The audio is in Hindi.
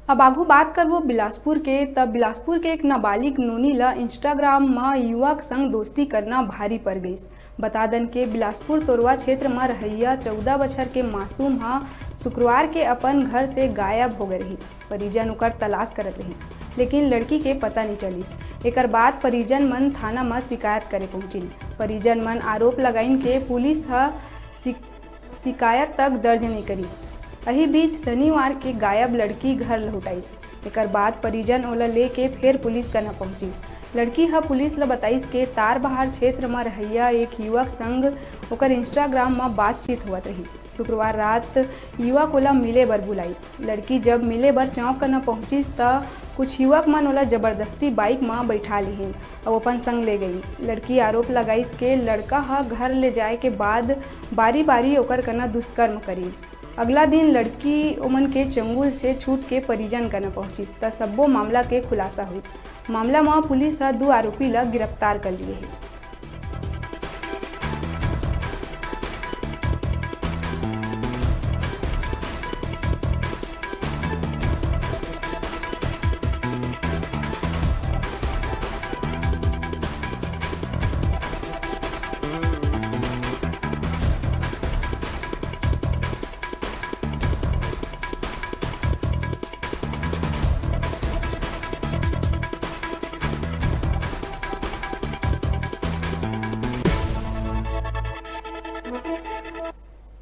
अब आगू बात करबो बिलासपुर के। तब बिलासपुर के एक नाबालिग नोनी ला इंस्टाग्राम में युवक संग दोस्ती करना भारी पड़ गई। बता दन के बिलासपुर तोरवा क्षेत्र में रहैया 14 बछर के मासूम हा शुक्रवार के अपन घर से गायब हो गए रही। परिजन ओकर तलाश करत रही, लेकिन लड़की के पता नहीं चलिस। एकर बाद परिजन मन थाना में शिकायत करे पहुंचिन। परिजन मन आरोप लगाइन के पुलिस हा शिकायत तक दर्ज नहीं करी। एही बीच शनिवार के गायब लड़की घर लौटाइस। एकर बाद परिजन ओला लेके फिर पुलिस कना पहुंची। लड़की हा पुलिस ला बताइस के तारबहार क्षेत्र में रहैया एक युवक संग ओकर इंस्टाग्राम में बातचीत होवत रही। शुक्रवार रात युवक ओला मिले बर बुलाइस। लड़की जब मिले बर चौक कना पहुंचिस त कुछ युवक मन ओला जबरदस्ती बाइक में बैठा लिहिन और अपन संग ले गई। लड़की आरोप लगाइस के लड़का हा घर ले जाए के बाद बारी बारी ओकर कना दुष्कर्म करी। अगला दिन लड़की ओमन के चंगुल से छूट के परिजन कना पहुंचिस त सब्बो मामला के खुलासा हुई। मामला में पुलिस 2 आरोपी ला गिरफ्तार कर लिए है।